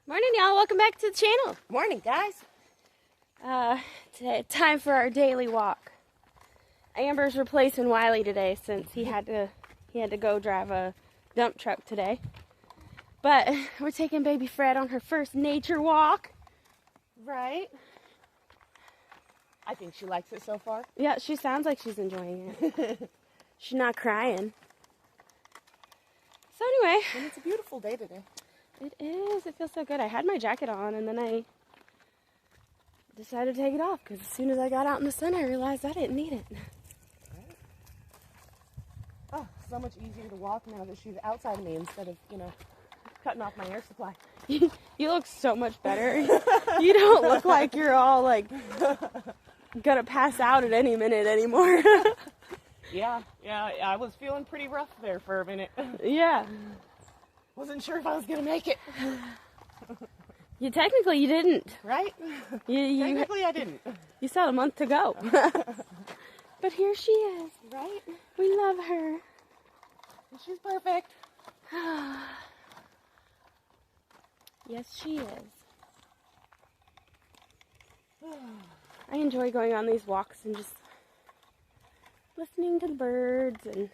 Morning, y'all. Welcome back to the channel. Morning, guys. Today, time for our daily walk. Amber's replacing Wiley today since he had to go drive a dump truck today. But we're taking baby Fred on her first nature walk. Right. I think she likes it so far. Yeah, she sounds like she's enjoying it. She's not crying. So anyway. And it's a beautiful day today. It is. It feels so good. I had my jacket on and then I decided to take it off because as soon as I got out in the sun, I realized I didn't need it. Right. Oh, so much easier to walk now that she's outside of me instead of, cutting off my air supply. You look so much better. You don't look like you're all like gonna pass out at any minute anymore. Yeah, I was feeling pretty rough there for a minute. Yeah. Wasn't sure if I was gonna make it. Technically you didn't. Right? Technically I didn't. You still had a month to go. But here she is. Right? We love her. She's perfect. Yes, she is. I enjoy going on these walks and just listening to the birds and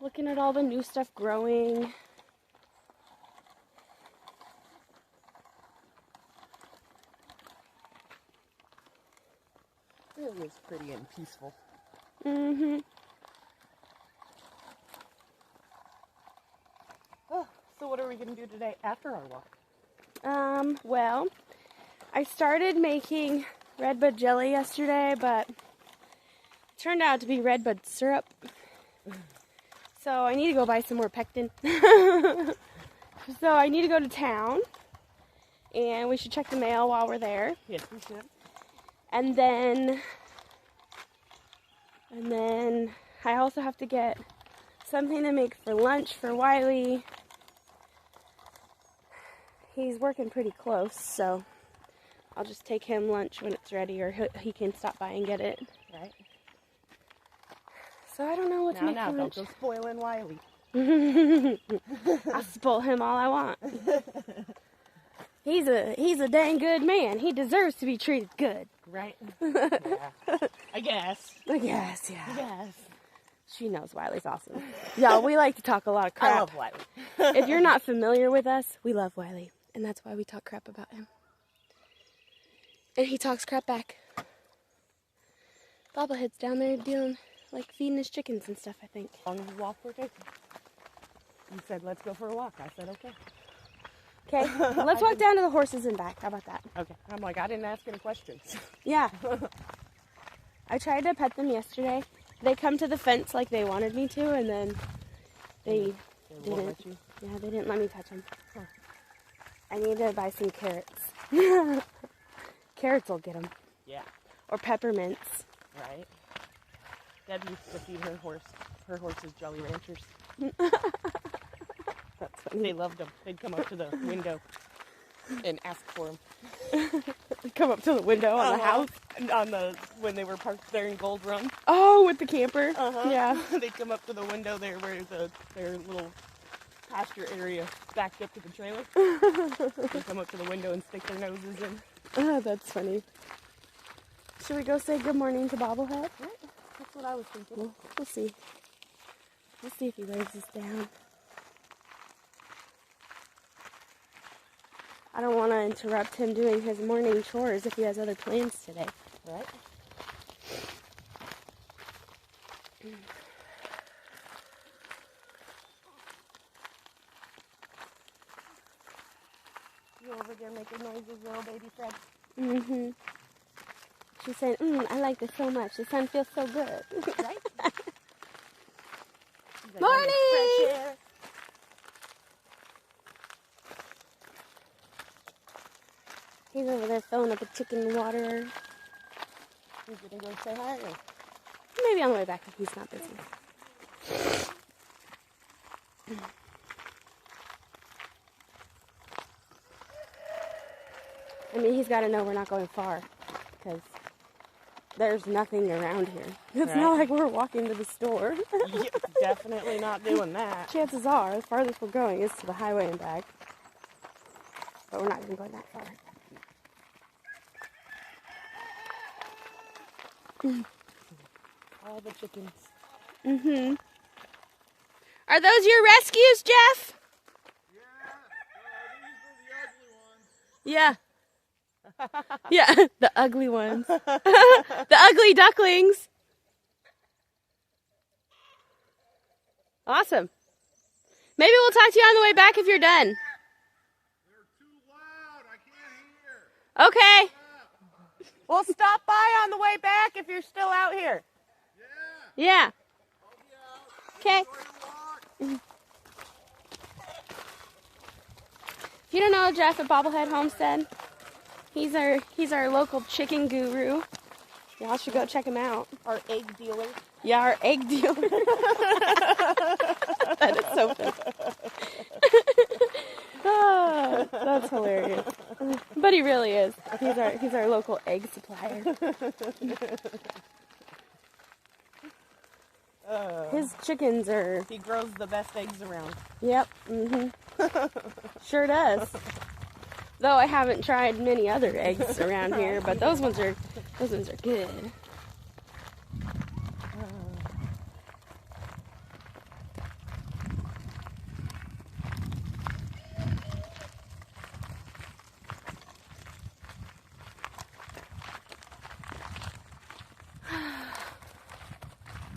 looking at all the new stuff growing. It really is pretty and peaceful. Mm-hmm. Oh, so what are we going to do today after our walk? Well, I started making redbud jelly yesterday, but it turned out to be redbud syrup. So I need to go buy some more pectin. So I need to go to town, and we should check the mail while we're there. Yes, we should. And then I also have to get something to make for lunch for Wiley. He's working pretty close, so I'll just take him lunch when it's ready, or he can stop by and get it. Right. So I don't know what to make for lunch. Don't go spoiling Wiley. I'll spoil him all I want. He's a dang good man. He deserves to be treated good. Right. Yeah. I guess. Yeah. Yes. She knows Wiley's awesome. Y'all, we like to talk a lot of crap. I love Wiley. If you're not familiar with us, we love Wiley. And that's why we talk crap about him. And he talks crap back. Bobblehead's down there feeding his chickens and stuff, I think. On the walk we're taking. You said, let's go for a walk. I said, okay. Okay, let's walk down to the horses and back. How about that? Okay. I'm like, I didn't ask any questions. Yeah. I tried to pet them yesterday. They come to the fence like they wanted me to, and then they didn't. Let you? Yeah, they didn't let me touch them. Huh. I need to buy some carrots. Carrots will get them. Yeah. Or peppermints. Right. Deb used to feed her horses Jolly Ranchers. That's funny. They loved them. They'd come up to the window and ask for them. Come up to the window on the house? When they were parked there in Gold Run. Oh, with the camper? Uh-huh. Yeah. They'd come up to the window there where their little pasture area backed up to the trailer. They'd come up to the window and stick their noses in. Oh, that's funny. Should we go say good morning to Bobblehead? Right. That's what I was thinking. We'll see. We'll see if he lays us down. I don't want to interrupt him doing his morning chores if he has other plans today. Right. You over there making noises, little baby Fred? Mm-hmm. She's saying, I like this so much. The sun feels so good. Right? Morning! Fresh air. He's over there filling up a chicken water. He's gonna go say hi. Or? Maybe on the way back if he's not busy. I mean, he's got to know we're not going far, because there's nothing around here. It's not like we're walking to the store. Yeah, definitely not doing that. Chances are, the farthest we're going is to the highway and back. but we're not going to go that far. All the chickens. Mm-hmm. Are those your rescues, Jeff? Yeah, these are the ugly ones. Yeah. Yeah, the ugly ones. The ugly ducklings. Awesome. Maybe we'll talk to you on the way back if you're done. They're too loud. I can't hear. Okay. We'll stop by on the way back if you're still out here. Yeah. Okay. Enjoy your walk. If you don't know Jeff at Bobblehead Homestead, he's our local chicken guru. Y'all should go check him out. Our egg dealer. Yeah, our egg dealer. That is so funny. Oh, that's hilarious. But he really is. He's our local egg supplier. His chickens are... He grows the best eggs around. Yep. Mm-hmm. Sure does. Though I haven't tried many other eggs around here, but those ones are good.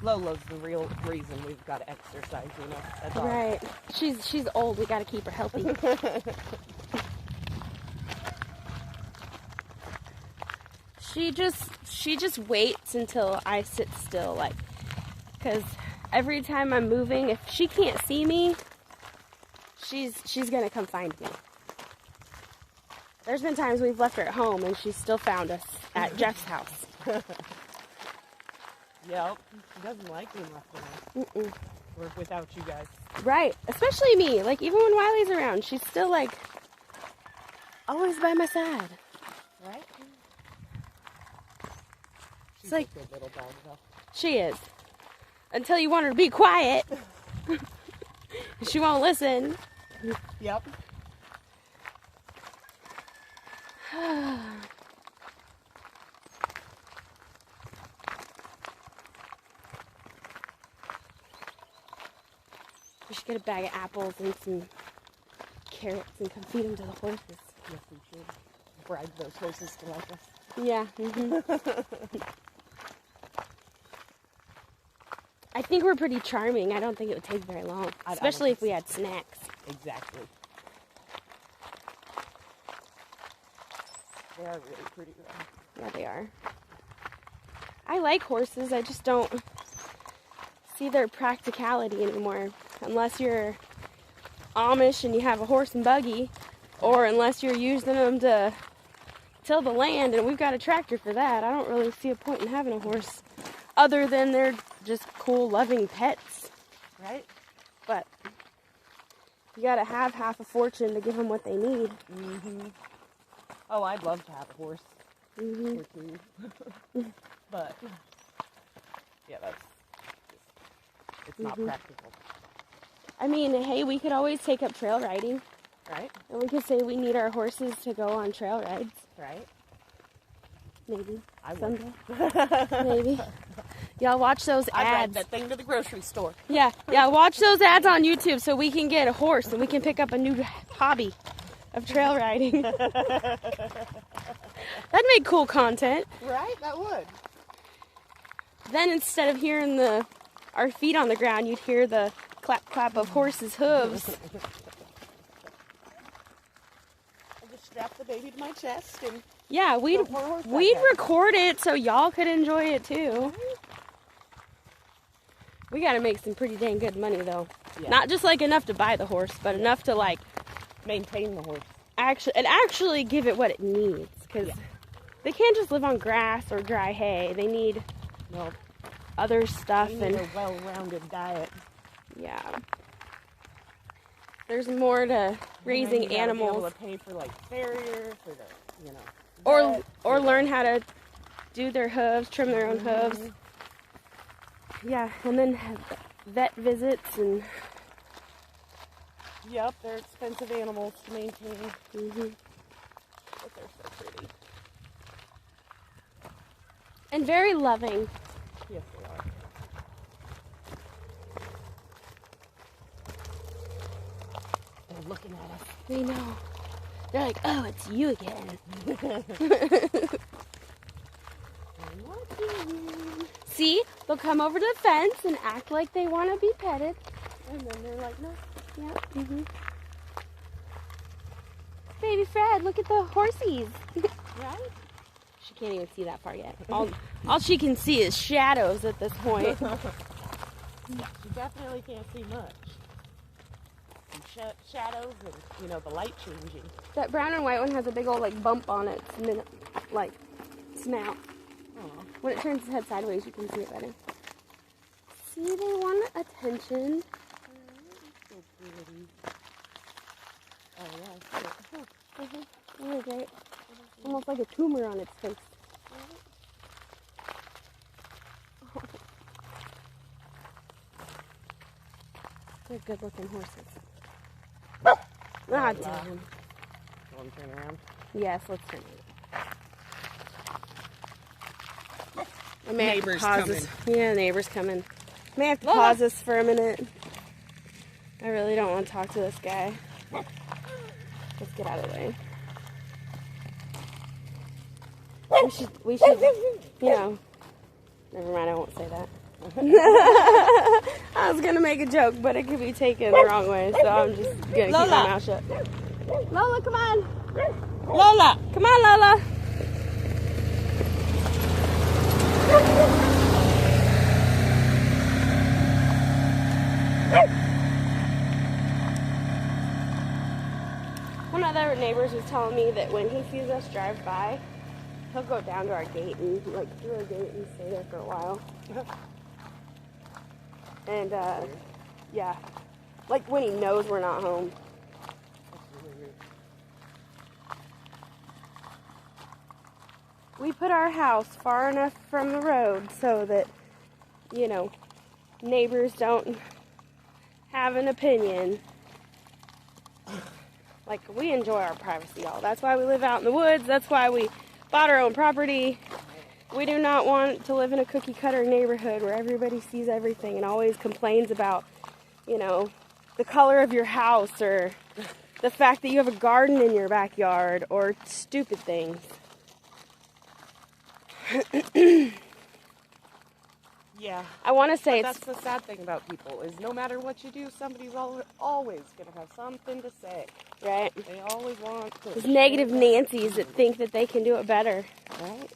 Lola's the real reason we've got to exercise, you know. That's all. Right. She's old. We got to keep her healthy. She just waits until I sit still, like, because every time I'm moving, if she can't see me, she's gonna come find me. There's been times we've left her at home and she's still found us at Jeff's house. Yep. She doesn't like being left alone. Mm-mm. Or without you guys. Right. Especially me. Like, even when Wiley's around, she's still, like, always by my side. Right? She's It's like... a good little dog, though. She is. Until you want her to be quiet. She won't listen. Yep. We should get a bag of apples and some carrots and come feed them to the horses. Yes, we should. Bribe those horses to like us. Yeah. Mm-hmm. I think we're pretty charming. I don't think it would take very long. Especially if we had snacks. Exactly. They are really pretty, though. Yeah, they are. I like horses. I just don't see their practicality anymore. Unless you're Amish and you have a horse and buggy, or unless you're using them to till the land, and we've got a tractor for that. I don't really see a point in having a horse, other than they're just cool, loving pets. Right? But you gotta have half a fortune to give them what they need. Mm-hmm. Oh, I'd love to have a horse. Mm-hmm. Or two. But, yeah, it's not practical. I mean, hey, we could always take up trail riding. Right? And we could say we need our horses to go on trail rides. Right? Maybe. I would. Someday. Maybe. Y'all watch those I'd ride ads. that thing to the grocery store. Yeah, watch those ads on YouTube so we can get a horse and we can pick up a new hobby of trail riding. That'd make cool content. Right? That would. Then instead of hearing our feet on the ground, you'd hear the clap clap of horses' hooves. I just strap the baby to my chest and Yeah, we'd record it so y'all could enjoy it too. We gotta make some pretty dang good money though. Yeah. Not just like enough to buy the horse, but enough to like maintain the horse. Actually give it what it needs, because they can't just live on grass or dry hay. They need other stuff They need a well-rounded diet. Yeah. There's more to raising animals. Be able to pay for like farrier, for the or learn how to do their hooves, trim their own hooves. Yeah, and then have vet visits and. Yep, they're expensive animals to maintain. Mm-hmm. pretty. And very loving. Yes, they are. They're looking at us. We know. They're like, oh, it's you again. See? They'll come over to the fence and act like they want to be petted. And then they're like, no. Yeah. Baby Fred, look at the horsies. Right? She can't even see that far yet. All she can see is shadows at this point. She definitely can't see much. Some shadows and, you know, the light changing. That brown and white one has a big old like bump on its snout. Aw. When it turns its head sideways, you can see it better. See, they want attention. So pretty. Oh, yeah. Really great. Almost like a tumor on its face. They're good looking horses. Ah, damn. You want to turn around? Yes, let's turn it. Neighbor's coming. Yeah, neighbor's coming. May have to Lola. pause this for a minute. I really don't want to talk to this guy. Let's get out of the way. We should, you know, never mind, I won't say that. I was going to make a joke, but it could be taken the wrong way, so I'm just going to keep my mouth shut. Lola, come on. Lola! Come on, Lola. One of the neighbors was telling me that when he sees us drive by, he'll go down to our gate and like through our gate and stay there for a while. And yeah, like when he knows we're not home. We put our house far enough from the road so that, you know, neighbors don't have an opinion. Like, we enjoy our privacy, y'all. That's why we live out in the woods. That's why we bought our own property. We do not want to live in a cookie-cutter neighborhood where everybody sees everything and always complains about, you know, the color of your house or the fact that you have a garden in your backyard or stupid things. Yeah. I want to say That's the sad thing about people is no matter what you do, somebody's always going to have something to say. right. They always want to. There's negative Nancys that think that they can do it better. Right?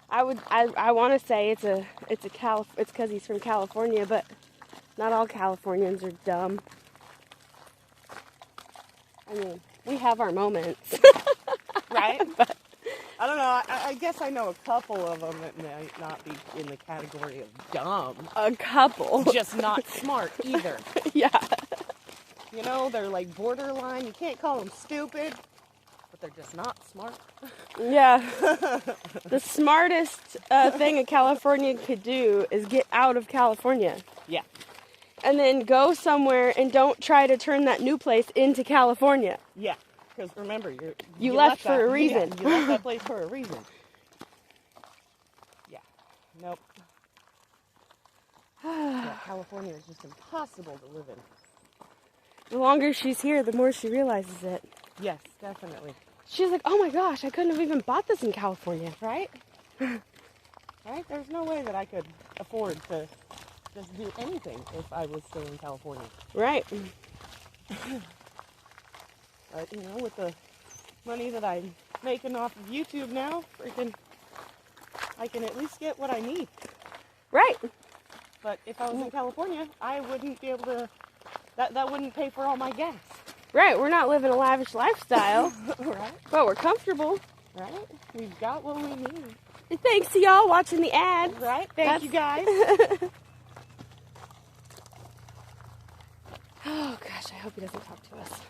I want to say it's because he's from California, but not all Californians are dumb. I mean, we have our moments. Right? But I don't know. I guess I know a couple of them that might not be in the category of dumb. a couple. Just not smart either. Yeah. You know, they're like borderline. You can't call them stupid, but they're just not smart. Yeah. The smartest thing a Californian could do is get out of California. Yeah. And then go somewhere and don't try to turn that new place into California. Yeah. Because remember, You left for a reason. Yeah, you left that place for a reason. Yeah. Nope. Yeah, California is just impossible to live in. The longer she's here, the more she realizes it. Yes, definitely. She's like, oh my gosh, I couldn't have even bought this in California. Right? Right? There's no way that I could afford to just do anything if I was still in California. Right. But, you know, with the money that I'm making off of YouTube now, freaking, I can at least get what I need. Right. But if I was in California, I wouldn't be able to, that wouldn't pay for all my gas. Right. We're not living a lavish lifestyle, Right? but we're comfortable. Right? We've got what we need. And thanks to y'all watching the ads. Right? Thank you guys. Oh gosh, I hope he doesn't talk to us.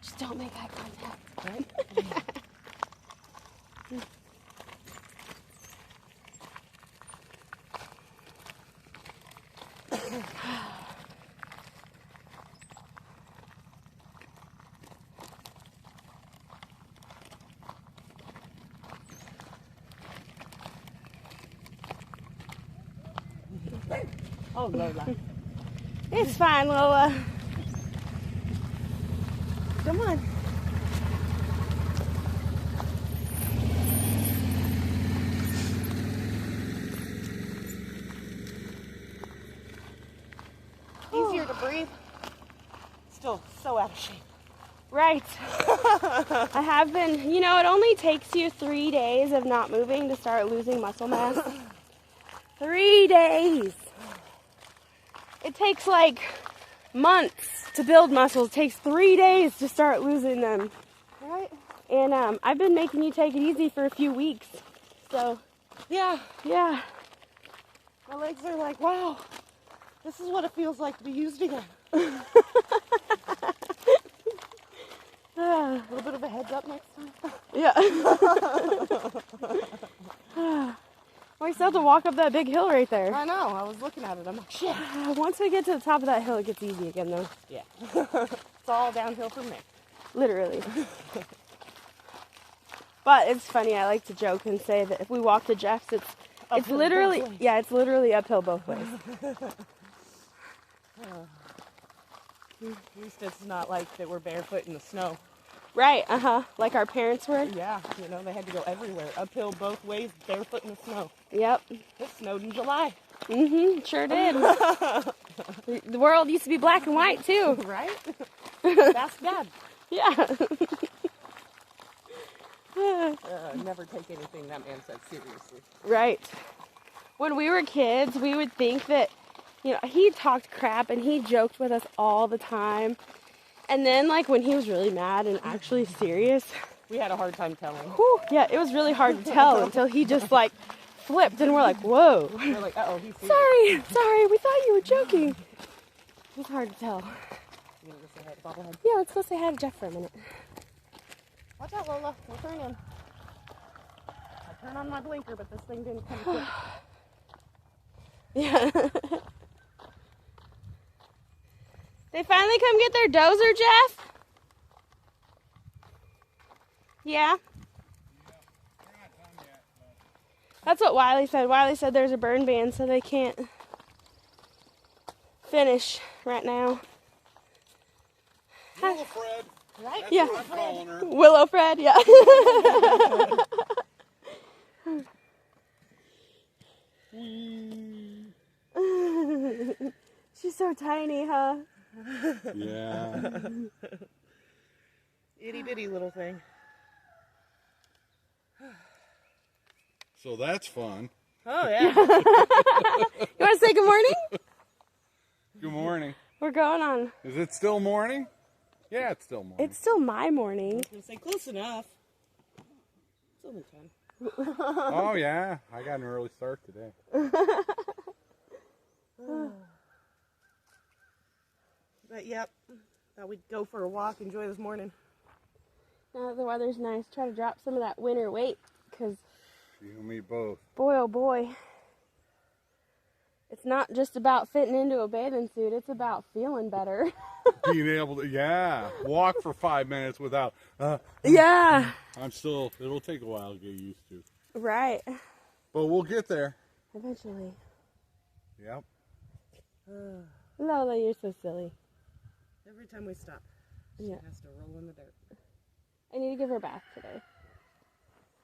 Just don't make eye contact. Right? Oh, Lola. It's fine, Lola. Come on. Easier to breathe. Still so out of shape. Right. I have been, you know, it only takes you 3 days of not moving to start losing muscle mass. 3 days. It takes like months to build muscle. It takes 3 days to start losing them. Right? And I've been making you take it easy for a few weeks. So, Yeah. yeah. My legs are like, wow, this is what it feels like to be used again. A little bit of a heads up next time. Yeah. We still have to walk up that big hill right there. I know. I was looking at it. I'm like, shit. Once we get to the top of that hill, it gets easy again, though. Yeah. It's all downhill from there. Literally. But it's funny. I like to joke and say that if we walk to Jeff's, it's Uphill literally, both ways. yeah, it's literally uphill both ways. At least it's not like that we're barefoot in the snow. Right. Like our parents were. Yeah, you know, they had to go everywhere. Uphill both ways, barefoot in the snow. Yep. It snowed in July. Sure did. The world used to be black and white too. Right? That's bad. Yeah. Never take anything that man said seriously. Right. When we were kids, we would think that, you know, he talked crap and he joked with us all the time. And then, like, when he was really mad and actually serious, We had a hard time telling. whew, yeah, it was really hard to tell until he just, like, flipped and we're like, whoa. We're like, uh-oh, he's serious. Sorry, we thought you were joking. It was hard to tell. You want to go say hi to Bobblehead? Yeah, let's go say hi to Jeff for a minute. Watch out, Lola. We're turning. I turned on my blinker, but this thing didn't come quick. Yeah. They finally come get their dozer, Jeff? Yeah? That's what Wiley said. Wiley said there's a burn ban, so they can't finish right now. Willow Fred. Right? That's Yeah. what I'm calling her. Willow Fred, yeah. She's so tiny, huh? Yeah. Itty bitty little thing. So that's fun. Oh, yeah. You want to say good morning? Good morning. We're going on. Is it still morning? Yeah, it's still morning. It's still my morning. I was going to say close enough. It's only 10. Oh, yeah. I got an early start today. But, yep. Thought we'd go for a walk, enjoy this morning. Now that the weather's nice, try to drop some of that winter weight, because You and me both. boy, oh boy, it's not just about fitting into a bathing suit, it's about feeling better. Being able to, yeah, walk for 5 minutes without, Yeah. it'll take a while to get used to. Right. But we'll get there. Eventually. Yep. Lola, you're so silly. Every time we stop, she Yeah. has to roll in the dirt. I need to give her a bath today.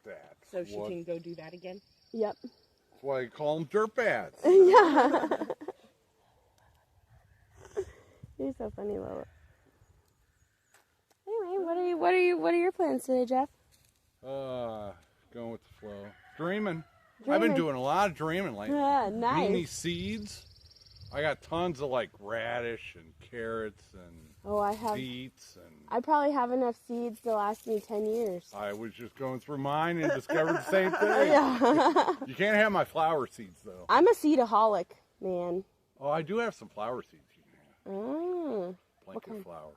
That's So she can go do that again? Yep. That's why I call them dirt baths. Yeah. You're so funny, Lola. Anyway, what are your plans today, Jeff? Going with the flow. Dreaming. I've Dreaming. been doing a lot of dreaming lately. Yeah, nice. Eating these seeds. I got tons of like radish and carrots and Oh, I have. beets and I probably have enough seeds to last me 10 years. I was just going through mine and discovered the same thing. Yeah. You can't have my flower seeds though. I'm a seedaholic, man. Oh, I do have some flower seeds you can have. Mm. Blanket flower.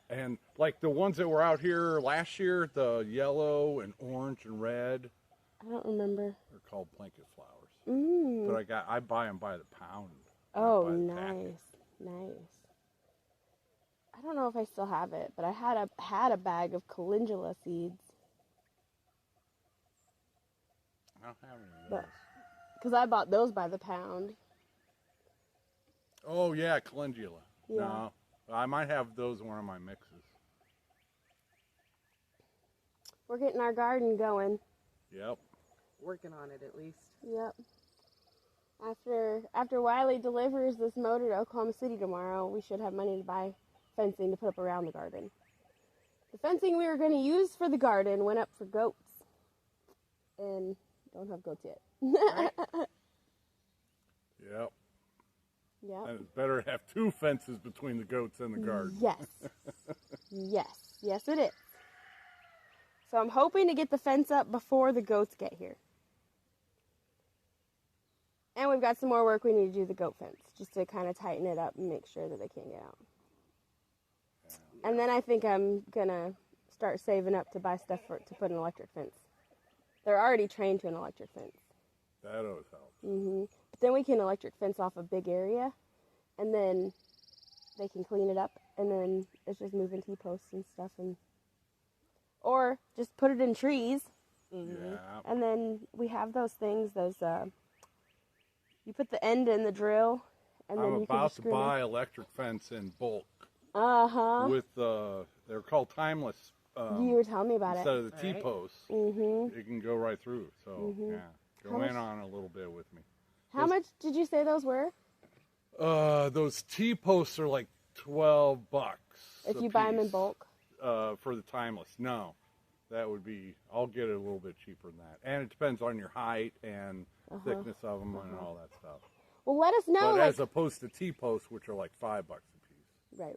And like the ones that were out here last year, the yellow and orange and red, I don't remember. they're called blanket flowers. Mm. But I buy them by the pound. Oh, by the nice. packet. Nice. I don't know if I still have it, but I had a bag of calendula seeds. I don't have any of But those. Because I bought those by the pound. Oh, yeah, calendula. Yeah. No, I might have those in one of my mixes. We're getting our garden going. Yep. Working on it at least. Yep. After Wiley delivers this motor to Oklahoma City tomorrow, we should have money to buy fencing to put up around the garden. The fencing we were going to use for the garden went up for goats. And don't have goats yet. Right? Yep. Yep. And it's better to have 2 fences between the goats and the garden. Yes. Yes. Yes, it is. So I'm hoping to get the fence up before the goats get here. And we've got some more work we need to do the goat fence, just to kind of tighten it up and make sure that they can't get out. Yeah. And then I think I'm going to start saving up to buy stuff to put an electric fence. They're already trained to an electric fence. That always helps. But then we can electric fence off a big area, and then they can clean it up, and then it's just moving T-posts and stuff, or just put it in trees, Yeah. and then we have those things, you put the end in the drill, and then I'm you can about just to screw buy electric fence in bulk. Uh-huh. With, they're called timeless. You were telling me about Instead it. of the T-posts, Mm-hmm. it can go right through. So, yeah. Go in on a little bit with me. How much did you say those were? Those T-posts are like $12 If a you buy them in piece, bulk? for the timeless. No. That would be, I'll get it a little bit cheaper than that. And it depends on your height and thickness of them and all that stuff. Well, let us know. But as opposed to T-posts, which are like $5 a piece. Right.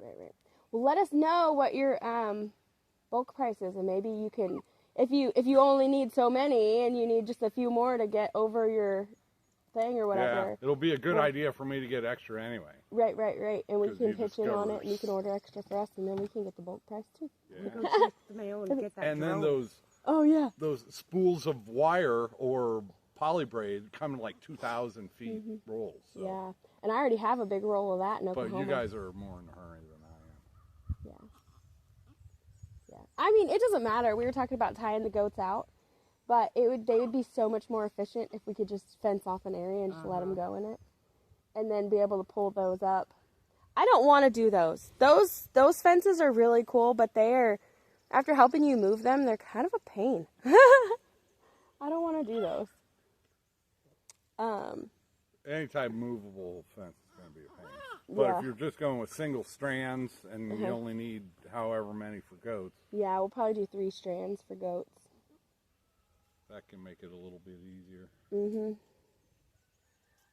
Well, let us know what your bulk price is, and maybe you can, if you only need so many and you need just a few more to get over your thing or whatever. Yeah, it'll be a good idea for me to get extra anyway. Right. And we 'Cause can you pitch in on it, discover- and you can order extra for us, and then we can get the bulk price too. Yeah. Go check the mail and get that And then drone. Oh yeah. those spools of wire or poly braid come in like 2,000 feet rolls. So. Yeah, and I already have a big roll of that in But Oklahoma. you guys are more in a hurry than I am. Yeah. I mean, it doesn't matter. We were talking about tying the goats out, but they would be so much more efficient if we could just fence off an area and just let them go in it, and then be able to pull those up. I don't want to do those. Those fences are really cool, but they are, after helping you move them, they're kind of a pain. I don't want to do those. Any type of movable fence is going to be a pain. But Yeah. if you're just going with single strands and you only need however many for goats, Yeah, we'll probably do 3 strands for goats. that can make it a little bit easier.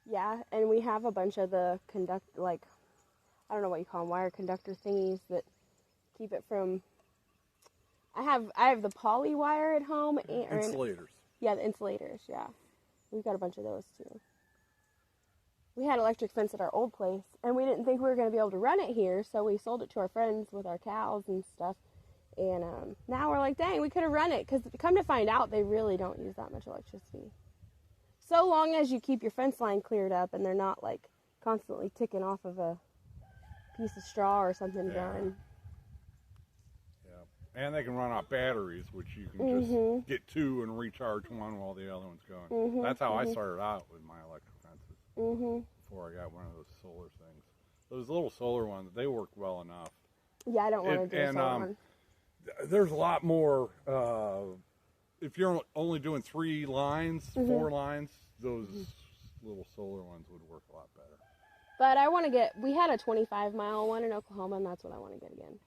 Yeah, and we have a bunch of the I don't know what you call them, wire conductor thingies that keep it from. I have the poly wire at home. Insulators. Yeah, the insulators. Yeah, we've got a bunch of those too. We had electric fence at our old place, and we didn't think we were going to be able to run it here, so we sold it to our friends with our cows and stuff. And now we're like, dang, we could have run it, because come to find out, they really don't use that much electricity. So long as you keep your fence line cleared up and they're not like constantly ticking off of a piece of straw or something done. Yeah. And they can run off batteries, which you can just get 2 and recharge one while the other one's going. That's how I started out with my electric fences before I got one of those solar things. Those little solar ones, they work well enough. Yeah, I don't want to do a solar one. There's a lot more, if you're only doing 3 lines, 4 lines, those little solar ones would work a lot better. But I want to we had a 25-mile one in Oklahoma, and that's what I want to get again.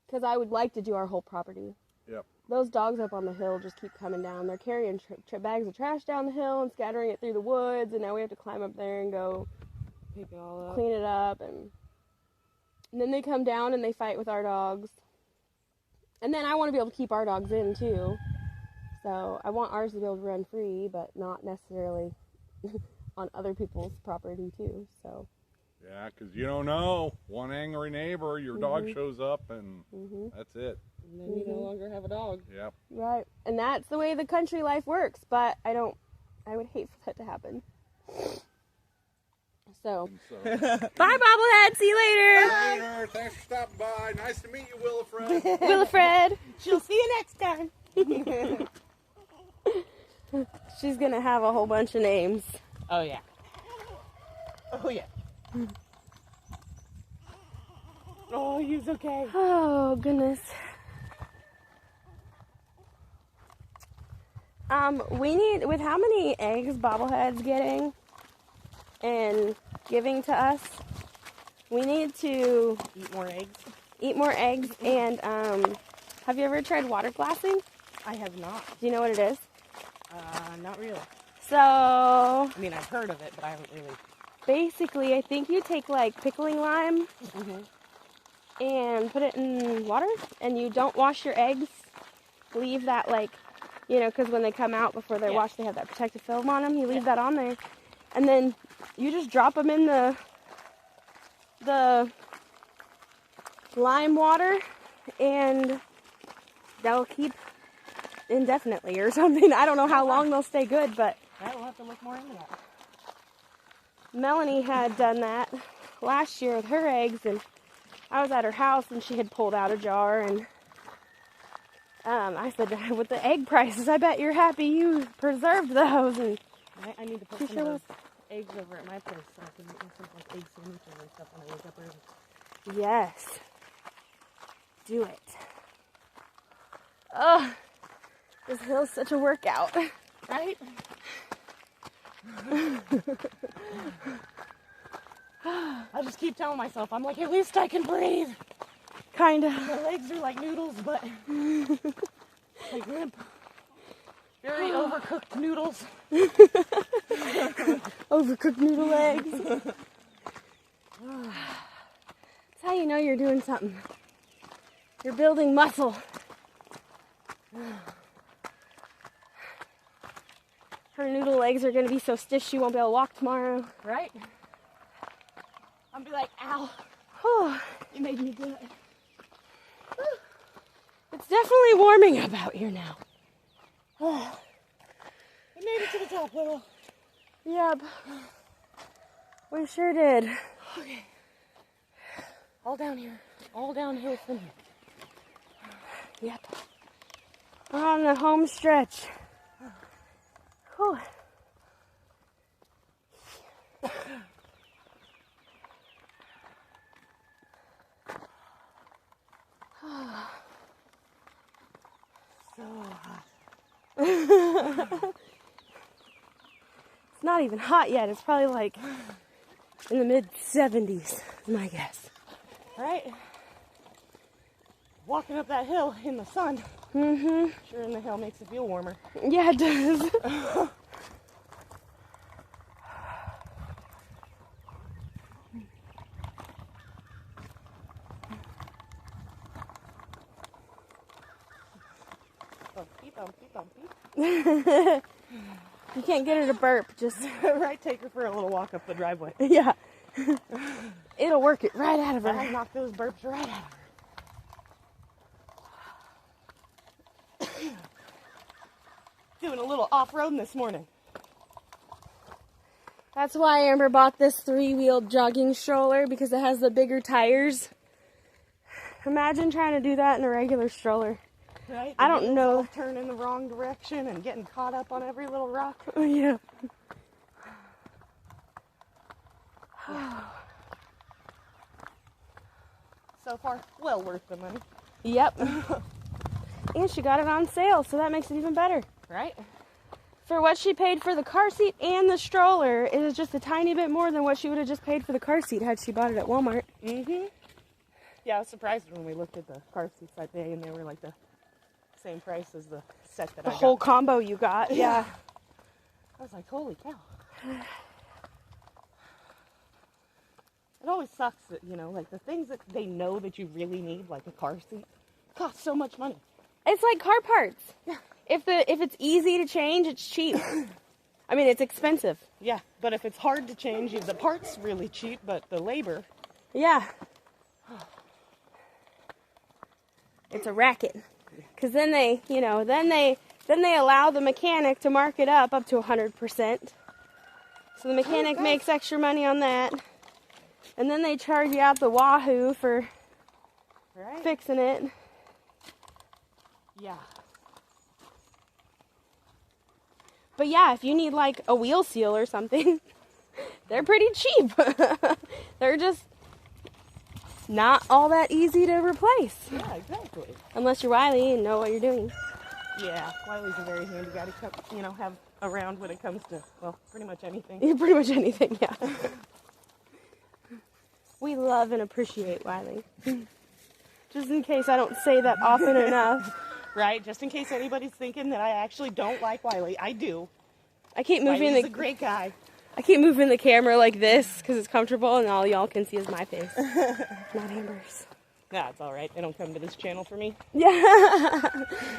Because I would like to do our whole property. Yep. Those dogs up on the hill just keep coming down. They're carrying bags of trash down the hill and scattering it through the woods, and now we have to climb up there and go Pick it all up. clean it up. And then they come down and they fight with our dogs. And then I want to be able to keep our dogs in, too. So I want ours to be able to run free, but not necessarily on other people's property, too. So. Yeah, because you don't know. One angry neighbor, your dog shows up, and that's it. And then you no longer have a dog. Yep. Right. And that's the way the country life works, but I would hate for that to happen. So, So, bye, bobblehead. See you later. later. Thanks for stopping by. Nice to meet you, Willifred. Willifred. She'll see you next time. She's going to have a whole bunch of names. Oh, yeah. Oh, yeah. Oh, he's okay. Oh, goodness. We need, with how many eggs Bobblehead's getting and giving to us, we need to Eat more eggs? eat more eggs. And, have you ever tried water glassing? I have not. Do you know what it is? Not really. So, I mean, I've heard of it, but I haven't really. basically, I think you take, like, pickling lime and put it in water, and you don't wash your eggs. Leave that, like, you know, because when they come out before they're washed, they have that protective film on them. You leave that on there, and then you just drop them in the lime water, and they'll keep indefinitely or something. I don't know how long they'll stay good, but We'll have to look more into that. Melanie had done that last year with her eggs, and I was at her house, and she had pulled out a jar, and I said, with the egg prices, I bet you're happy you preserved those. And I need to put she some sure of was. those eggs over at my place so I can make myself like egg sandwiches and stuff when I wake up early. Yes. Do it. Oh, this hill's such a workout. Right? I just keep telling myself, I'm like, at least I can breathe. Kinda. My legs are like noodles, but like limp. Very overcooked noodles. Overcooked noodle eggs. That's how you know you're doing something. You're building muscle. Her noodle legs are going to be so stiff she won't be able to walk tomorrow. Right? I'll be like, ow. Oh, You made me do it. it's definitely warming up out here now. Oh, we made it to the top, Willow. Yep. We sure did. Okay. All down here. All downhill from here. Yep. We're on the home stretch. Whew. So hot. It's not even hot yet. It's probably like in the mid-70s, is my guess. Right? Walking up that hill in the sun. Mm-hmm. Sure, in the hill makes it feel warmer. Yeah, it does. Bumpy, bumpy, bumpy. You can't get her to burp, just... Right, take her for a little walk up the driveway. Yeah. It'll work it right out of I her. knock those burps right out of her. Doing a little off-roading this morning. That's why Amber bought this 3-wheeled jogging stroller, because it has the bigger tires. Imagine trying to do that in a regular stroller. Right? I don't know. Turning the wrong direction and getting caught up on every little rock. Oh, yeah. So far, well worth the money. Yep. And she got it on sale, so that makes it even better. Right? For what she paid for the car seat and the stroller, it is just a tiny bit more than what she would have just paid for the car seat had she bought it at Walmart. Mm-hmm. Yeah, I was surprised when we looked at the car seats that day and they were like the same price as the set that The I got. whole combo you got, yeah. I was like, holy cow. It always sucks that, you know, like the things that they know that you really need, like a car seat, cost so much money. It's like car parts. Yeah. If it's easy to change, it's cheap. I mean, it's expensive. Yeah, but if it's hard to change, the part's really cheap, but the labor. Yeah. It's a racket. Because then they, you know, then they allow the mechanic to mark it up to 100%. So the mechanic makes extra money on that. And then they charge you out the wahoo for fixing it. Yeah. But yeah, if you need like a wheel seal or something, they're pretty cheap. They're just not all that easy to replace. Yeah, exactly. Unless you're Wiley and know what you're doing. Yeah, Wiley's a very handy guy to come, have around when it comes to, well, pretty much anything. Pretty much anything, yeah. We love and appreciate Wiley. Just in case I don't say that often enough. Right, just in case anybody's thinking that I actually don't like Wiley. I do. I keep moving Wiley's a great guy. I keep moving the camera like this because it's comfortable and all y'all can see is my face. Not Amber's. Nah, it's alright. They don't come to this channel for me. Yeah.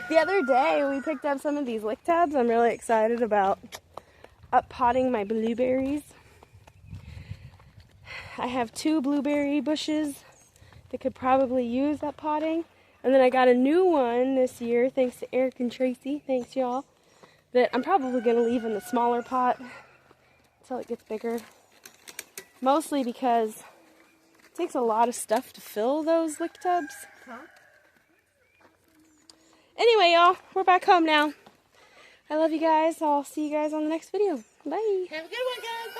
The other day we picked up some of these lick tabs. I'm really excited about up-potting my blueberries. I have 2 blueberry bushes that could probably use up-potting. And then I got a new one this year, thanks to Eric and Tracy. Thanks, y'all. That I'm probably going to leave in the smaller pot until it gets bigger. Mostly because it takes a lot of stuff to fill those lick tubs. Huh? Anyway, y'all, we're back home now. I love you guys. I'll see you guys on the next video. Bye. Have a good one, guys.